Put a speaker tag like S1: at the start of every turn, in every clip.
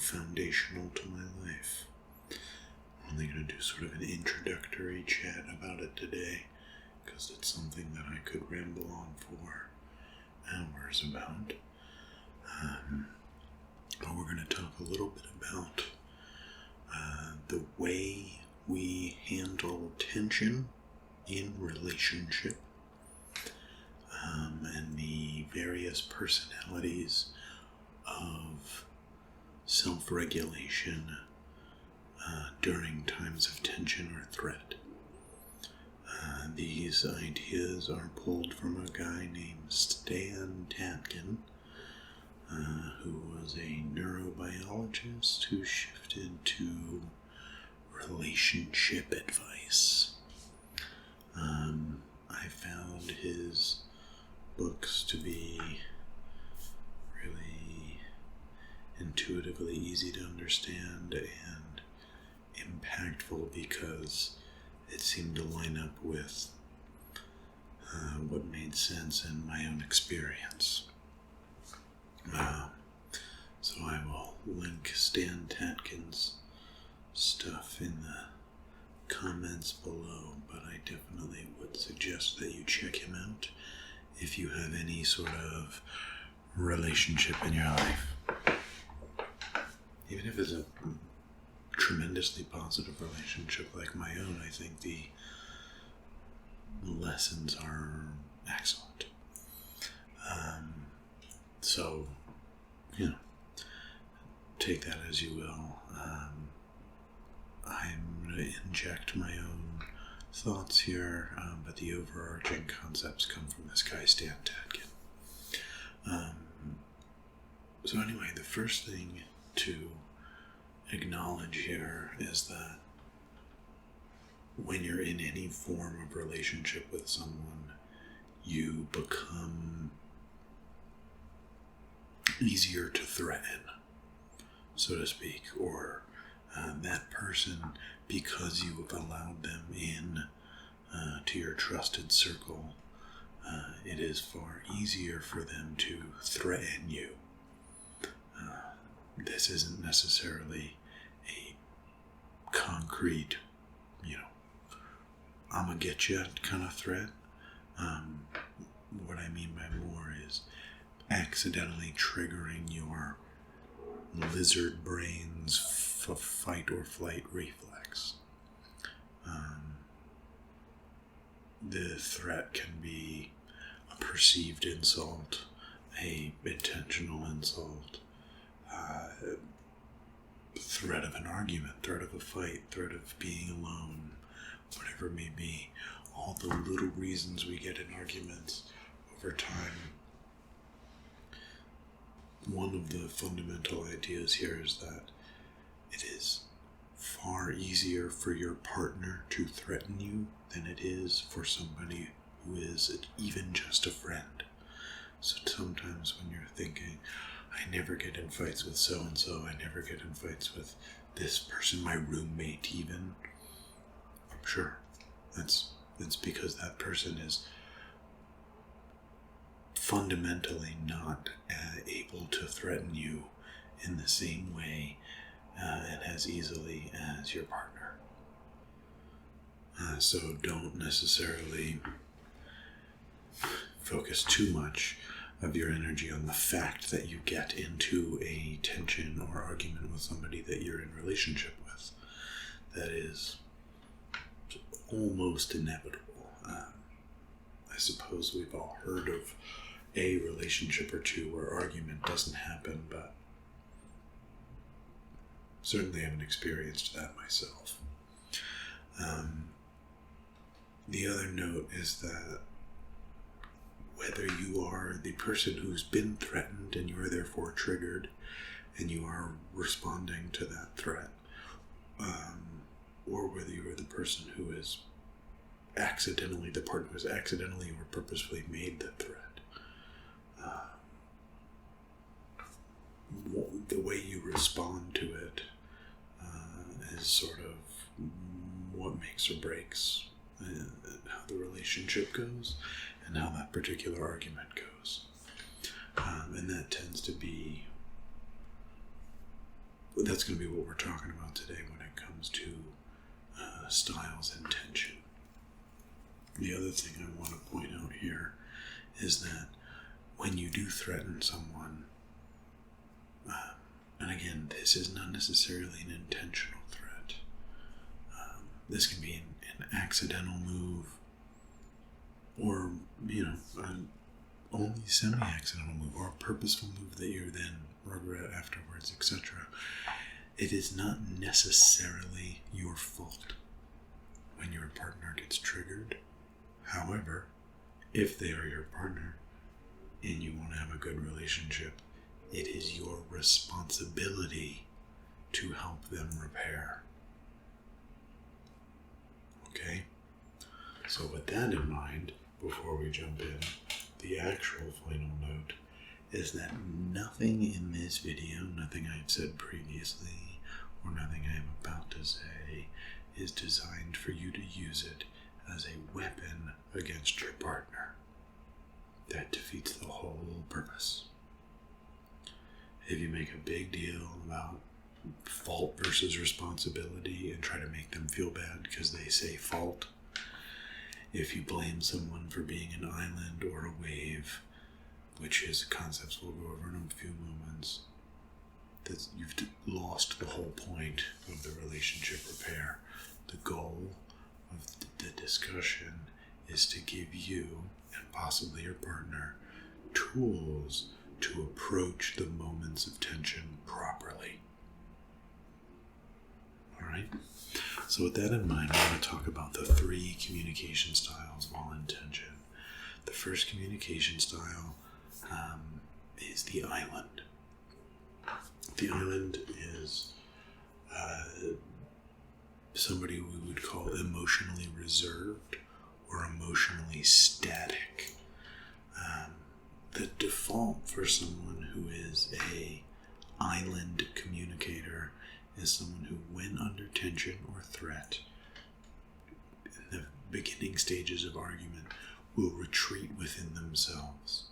S1: foundational to my life. I'm only going to do sort of an introductory chat about it today, because it's something that I could ramble on for hours about. But we're going to talk a little bit about the way we handle tension in relationship, and the various personalities of self-regulation during times of tension or threat. These ideas are pulled from a guy named Stan Tatkin, who was a neurobiologist who shifted to relationship advice. I found his books to be really intuitively easy to understand and impactful because it seemed to line up with what made sense in my own experience. So I will link Stan Tatkin's stuff in the comments below, but I definitely would suggest that you check him out if you have any sort of relationship in your life. Even if it's a tremendously positive relationship like my own, I think the lessons are excellent. So, take that as you will. I'm going to inject my own thoughts here, but the overarching concepts come from this guy, Stan Tatkin. So anyway, the first thing to acknowledge here is that when you're in any form of relationship with someone, you become easier to threaten, so to speak, or that person, because you have allowed them in to your trusted circle, it is far easier for them to threaten you. This isn't necessarily a concrete, I'm gonna get you kind of threat. What I mean by more is accidentally triggering your lizard brain's fight or flight reflex. The threat can be a perceived insult, a intentional insult, threat of an argument, threat of a fight, threat of being alone, whatever it may be. All the little reasons we get in arguments over time. One of the fundamental ideas here is that it is far easier for your partner to threaten you than it is for somebody who is even just a friend. So sometimes when you're thinking, I never get in fights with so-and-so, I never get in fights with this person, my roommate even. Sure, that's because that person is fundamentally not able to threaten you in the same way and as easily as your partner. So don't necessarily focus too much of your energy on the fact that you get into a tension or argument with somebody that you're in relationship with. That is almost inevitable. I suppose we've all heard of a relationship or two where argument doesn't happen, but certainly haven't experienced that myself. The other note is that whether you are the person who's been threatened and you are therefore triggered and you are responding to that threat, or whether you are the person who is accidentally, the partner who has accidentally or purposefully made the threat, the way you respond to it is sort of what makes or breaks how the relationship goes and how that particular argument goes. And that tends to be that's going to be what we're talking about today when it comes to styles and tension. The other thing I want to point out here is that when you do threaten someone, and again, this is not necessarily an intentional threat. This can be an accidental move, or, an only semi-accidental move, or a purposeful move that you then regret afterwards, etc. It is not necessarily your fault when your partner gets triggered. However, if they are your partner and you want to have a good relationship, it is your responsibility to help them repair. Okay? So with that in mind, before we jump in, the actual final note is that nothing in this video, nothing I've said previously, or nothing I am about to say, is designed for you to use it as a weapon against your partner. That defeats the whole purpose. If you make a big deal about fault versus responsibility and try to make them feel bad because they say fault, if you blame someone for being an island or a wave, which is concepts we'll go over in a few moments, that you've lost the whole point of the relationship repair. The goal of the discussion is to give you, and possibly your partner, tools to approach the moments of tension properly. Alright? So with that in mind, I want to talk about the 3 communication styles while in tension. The first communication style is the island. The island is somebody we would call emotionally reserved or emotionally static. The default for someone who is a island communicator is someone who, when under tension or threat, in the beginning stages of argument, will retreat within themselves.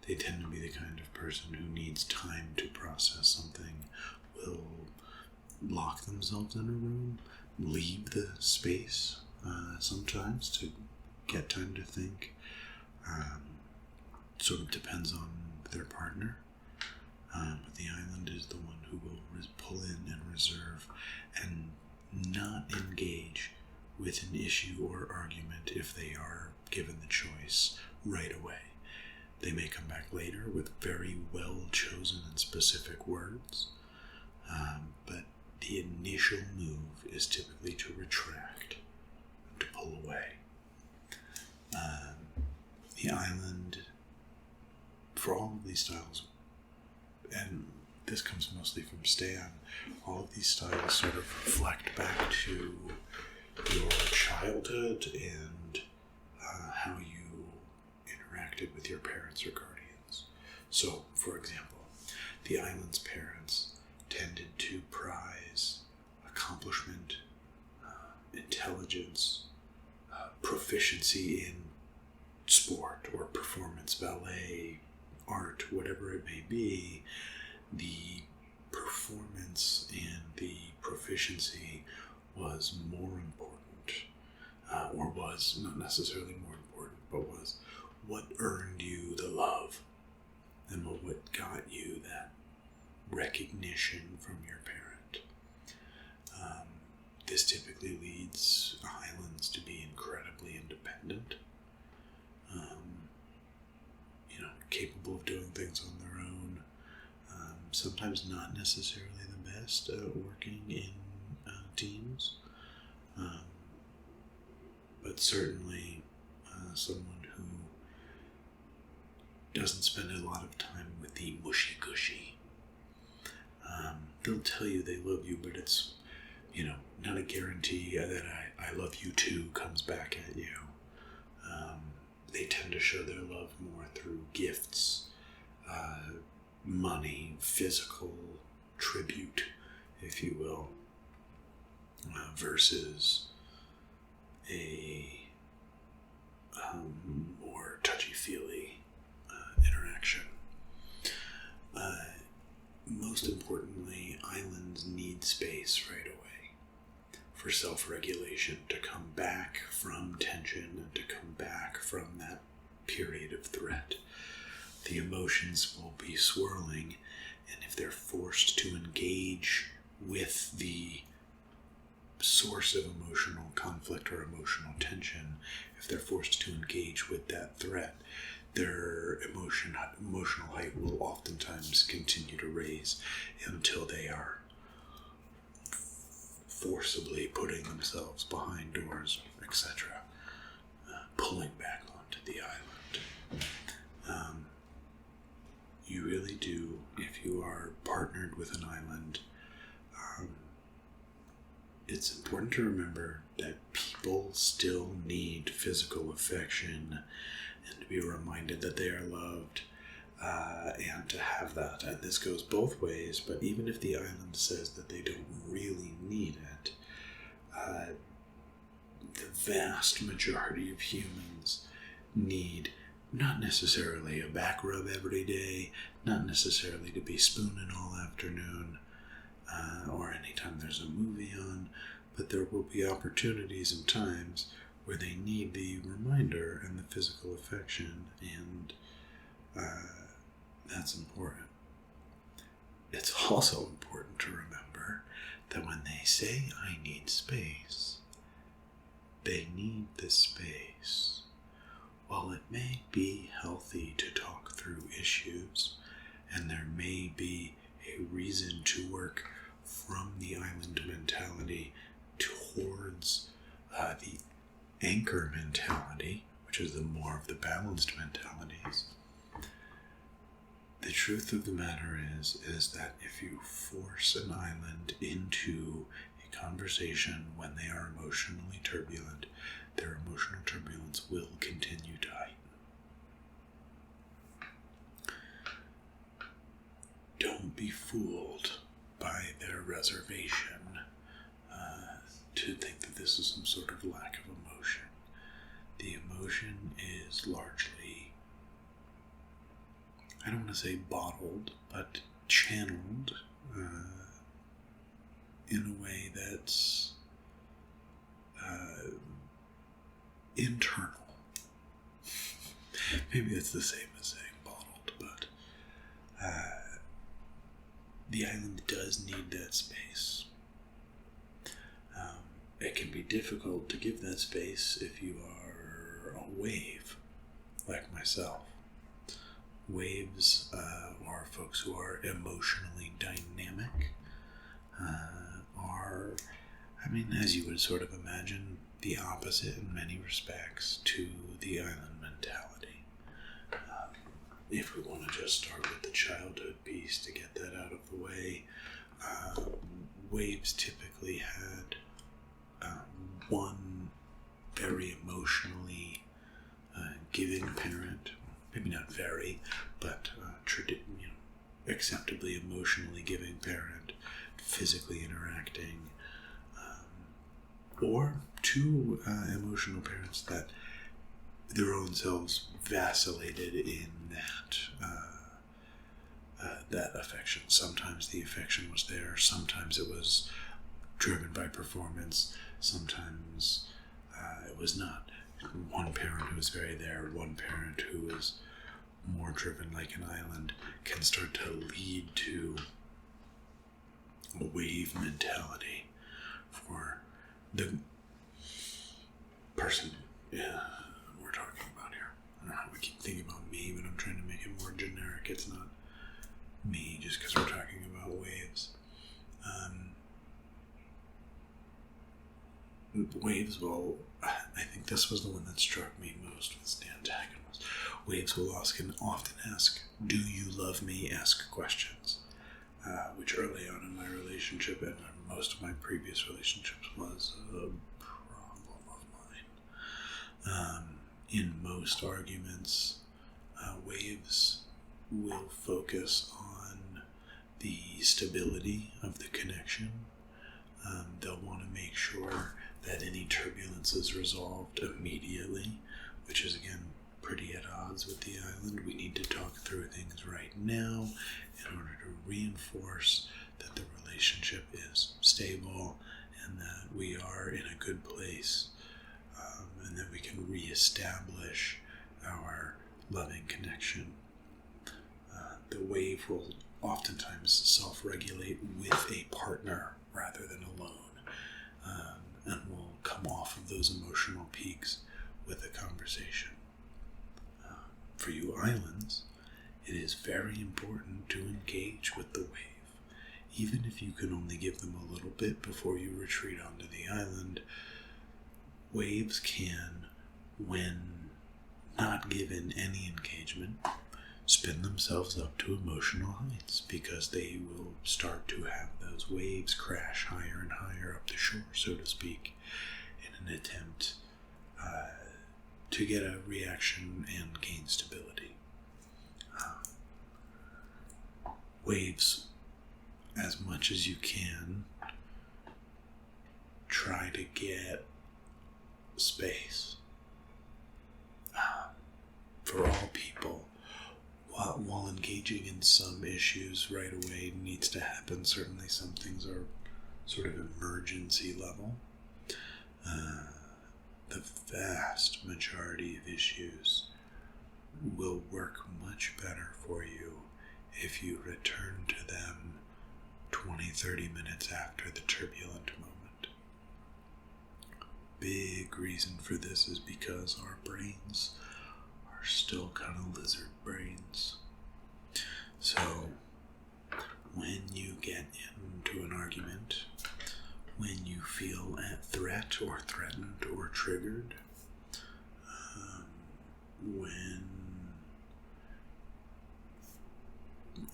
S1: They tend to be the kind of person who needs time to process something, will lock themselves in a room, leave the space sometimes to get time to think. Sort of depends on their partner. But the island is the one who will pull in and reserve and not engage with an issue or argument if they are given the choice right away. They may come back later with very well chosen and specific words, but the initial move is typically to retract, to pull away. The island, for all of these styles, and this comes mostly from Stan, all of these styles sort of reflect back to your childhood and how you interacted with your parents or guardians. So, for example, the island's parents tended to prize accomplishment, intelligence, proficiency in sport or performance, ballet, art, whatever it may be. The performance and the proficiency was more important, or was not necessarily more important, but was what earned you the love and what got you that recognition from your parent. This typically leads islands to be incredibly independent, capable of doing things on their own, sometimes not necessarily the best at working in teams, but certainly someone who doesn't spend a lot of time with the mushy-gushy. They'll tell you they love you, but it's, not a guarantee that I love you too comes back at you. They tend to show their love more through gifts, money, physical tribute, if you will, versus a more touchy-feely interaction. Most importantly, island islands need space right away for self-regulation, to come back from tension and to come back from that period of threat. The emotions will be swirling, and if they're forced to engage with the source of emotional conflict or emotional tension, if they're forced to engage with that threat, their emotional height will oftentimes continue to raise until they are forcibly putting themselves behind doors, etc., pulling back onto the island. You really do, if you are partnered with an island, it's important to remember that people still need physical affection and to be reminded that they are loved, and to have that. And this goes both ways, but even if the island says that they don't really need it, the vast majority of humans need not necessarily a back rub every day, not necessarily to be spooning all afternoon, or anytime there's a movie on, but there will be opportunities and times where they need the reminder and the physical affection, and that's important. It's also important to remember that when they say, "I need space," they need the space. While it may be healthy to talk through issues, and there may be a reason to work from the island mentality towards the anchor mentality, which is the more of the balanced mentalities, the truth of the matter is that if you force an island into a conversation when they are emotionally turbulent, their emotional turbulence will continue to heighten. Don't be fooled by their reservation to think that this is some sort of lack of emotion. The emotion is largely, I don't want to say bottled, but channeled in a way that's internal. Maybe it's the same as saying bottled, but the island does need that space. It can be difficult to give that space if you are a wave, like myself. Waves, or folks who are emotionally dynamic, are, as you would sort of imagine, the opposite in many respects to the island mentality. If we want to just start with the childhood piece to get that out of the way, waves typically had one very emotionally giving parent, maybe not very, but acceptably emotionally giving parent, physically interacting, or two emotional parents that their own selves vacillated in that affection. Sometimes the affection was there, sometimes it was driven by performance, sometimes it was not. One parent who was very there, one parent who was more driven like an island, can start to lead to a wave mentality for the person we're talking about here. I don't know how we keep thinking about me, but I'm trying to make it more generic. It's not me just because we're talking about waves. Waves will, I think this was the one that struck me most with the antagonist. Waves will often ask, "Do you love me?" ask questions, which early on in my relationship and most of my previous relationships was a problem of mine. In most arguments, waves will focus on the stability of the connection. They'll want to make sure that any turbulence is resolved immediately, which is again pretty at odds with the island. We need to talk through things right now in order to reinforce that the relationship is stable and that we are in a good place, and that we can reestablish our loving connection. The wave will oftentimes self-regulate with a partner rather than alone, and will come off of those emotional peaks with a conversation. For you islands, it is very important to engage with the wave. Even if you can only give them a little bit before you retreat onto the island, waves can, when not given any engagement, spin themselves up to emotional heights, because they will start to have those waves crash higher and higher up the shore, so to speak, in an attempt to get a reaction and gain stability. Waves, as much as you can, try to get space for all people. While engaging in some issues right away needs to happen, certainly some things are sort of emergency level. The vast majority of issues will work much better for you if you return to them 20-30 minutes after the turbulent moment. Big reason for this is because our brains are still kind of lizard brains. So when you get into an argument, when you feel at threat or threatened or triggered, when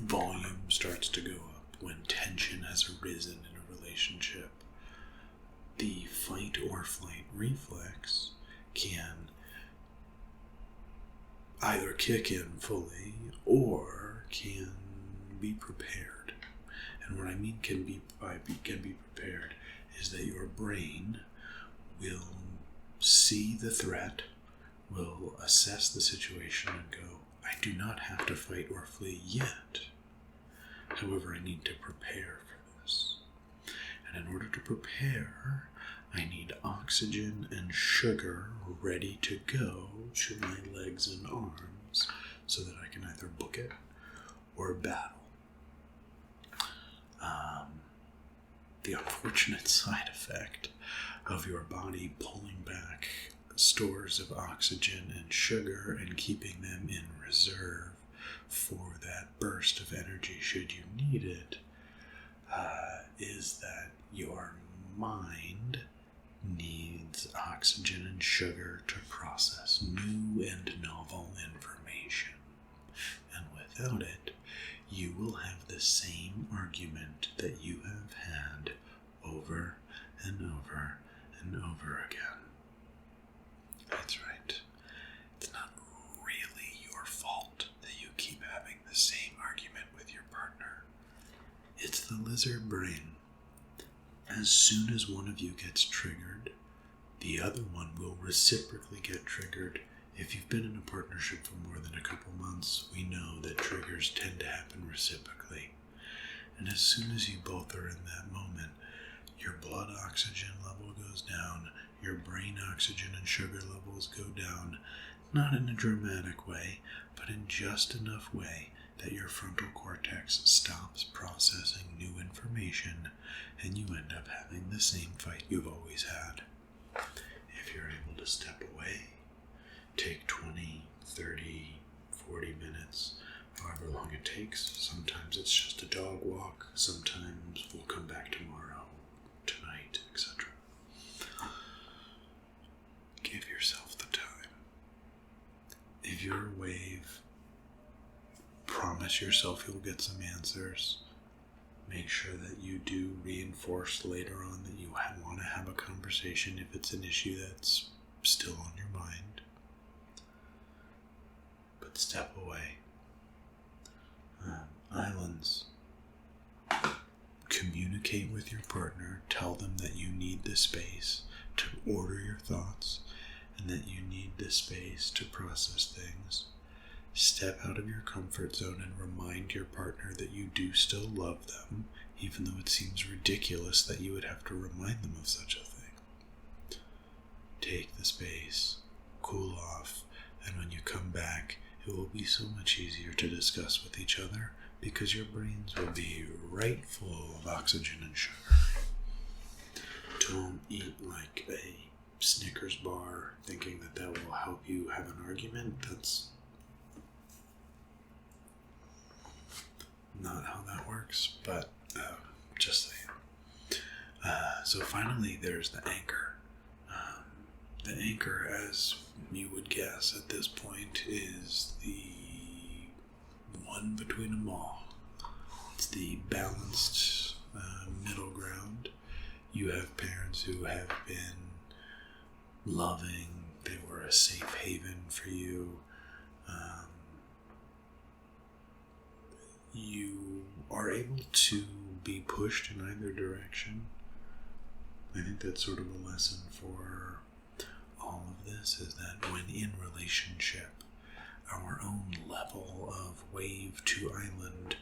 S1: volume starts to go up, when tension has arisen in a relationship, the fight or flight reflex can either kick in fully or can be prepared. And what I mean can be prepared is that your brain will see the threat, will assess the situation and go, I do not have to fight or flee yet. However, I need to prepare for this. And in order to prepare, I need oxygen and sugar ready to go to my legs and arms so that I can either book it or battle. The unfortunate side effect of your body pulling back stores of oxygen and sugar and keeping them in reserve for that burst of energy should you need it, is that your mind needs oxygen and sugar to process new and novel information. And without it, you will have the same argument that you have had over and over and over again. That's right. It's not really your fault that you keep having the same argument with your partner. It's the lizard brain. As soon as one of you gets triggered, the other one will reciprocally get triggered. If you've been in a partnership for more than a couple months, we know that triggers tend to happen reciprocally. And as soon as you both are in that moment, your blood oxygen level goes down, your brain oxygen and sugar levels go down, not in a dramatic way, but in just enough way that your frontal cortex stops processing new information, and you end up having the same fight you've always had. If you're able to step away, take 20, 30, 40 minutes, however long it takes. Sometimes it's just a dog walk, sometimes we'll come back tomorrow, tonight, etc. Give yourself the time. If you're a wave, promise yourself you'll get some answers. Make sure that you do reinforce later on that you want to have a conversation if it's an issue that's still on your mind. But step away. Islands. Communicate with your partner. Tell them that you need the space to order your thoughts and that you need the space to process things. Step out of your comfort zone and remind your partner that you do still love them, even though it seems ridiculous that you would have to remind them of such a thing. Take the space, cool off, and when you come back, it will be so much easier to discuss with each other because your brains will be right full of oxygen and sugar. Don't eat like a Snickers bar thinking that that will help you have an argument. That's not how that works, but just saying. So finally, there's the anchor. The anchor, as you would guess at this point, is the one between them all. It's the balanced middle ground. You have parents who have been loving. They were a safe haven for you. You are able to be pushed in either direction. I think that's sort of a lesson for all of this, is that when in relationship, our own level of wave to island,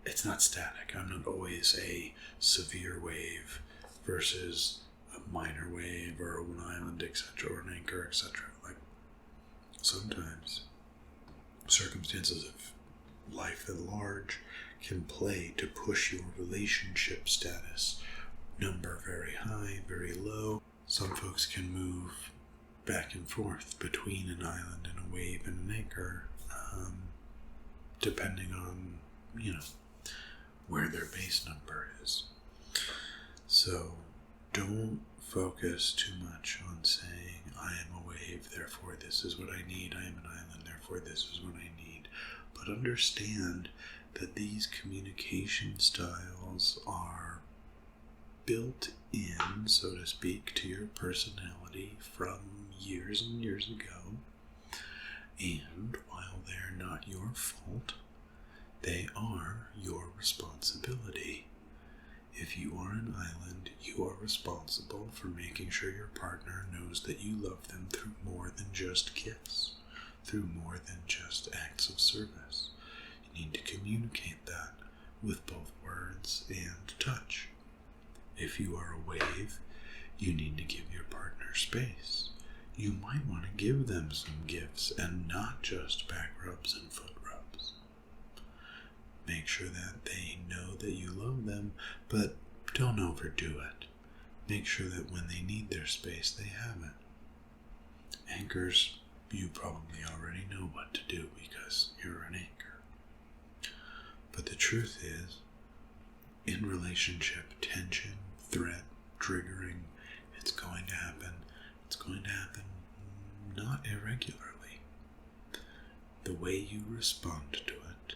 S1: it's not static. I'm not always a severe wave versus a minor wave or an island, etc., or an anchor, etc. Like, sometimes circumstances of life at large can play to push your relationship status number very high, very low. Some folks can move back and forth between an island and a wave and an anchor, depending on, where their base number is. So don't focus too much on saying, I am a wave, therefore this is what I need. I am an island, therefore this is what I need. But understand that these communication styles are built in, so to speak, to your personality from years and years ago. And while they're not your fault, they are your responsibility. If you are an island, you are responsible for making sure your partner knows that you love them through more than just gifts, through more than just acts of service. You need to communicate that with both words and touch. If you are a wave, you need to give your partner space. You might want to give them some gifts and not just back rubs and foot rubs. Make sure that they know that you love them, but don't overdo it. Make sure that when they need their space, they have it. Anchors, you probably already know what to do because you're an anchor. But the truth is, in relationship, tension, threat, triggering, it's going to happen. It's going to happen not irregularly. The way you respond to it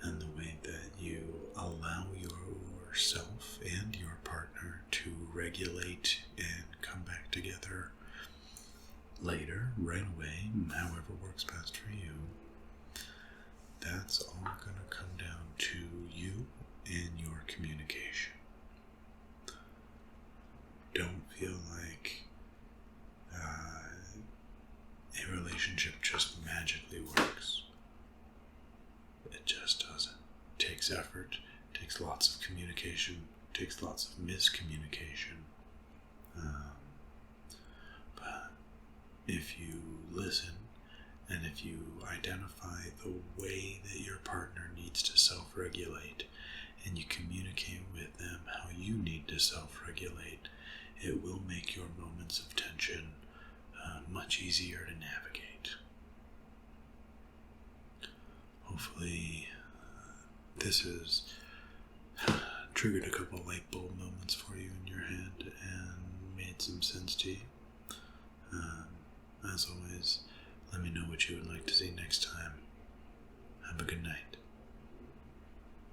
S1: and the way that you allow yourself and your partner to regulate and come back together later, right away, however works best for you, that's all going to come down to you and your communication. Don't feel like a relationship just magically works. It just doesn't. It takes effort, it takes lots of communication, it takes lots of miscommunication. But if you listen and if you identify the way that your partner needs to self-regulate and you communicate with them how you need to self-regulate, it will make your moments of tension much easier to navigate. Hopefully this has triggered a couple light bulb moments for you in your head and made some sense to you. As always, let me know what you would like to see next time. Have a good night.